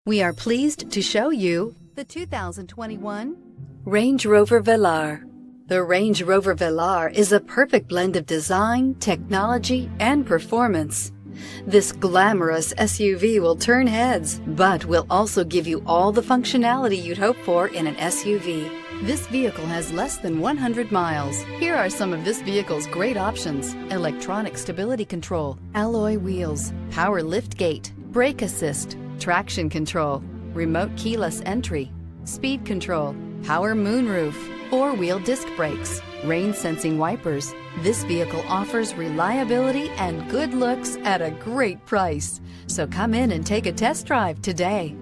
We are pleased to show you the 2021 Range Rover Velar. The Range Rover Velar is a perfect blend of design, technology, and performance. This glamorous SUV will turn heads, but will also give you all the functionality you'd hope for in an SUV. This vehicle has less than 100 miles. Here are some of this vehicle's great options: electronic stability control, alloy wheels, power liftgate, brake assist, traction control, remote keyless entry, speed control, power moonroof, four-wheel disc brakes, rain-sensing wipers. This vehicle offers reliability and good looks at a great price. So come in and take a test drive today.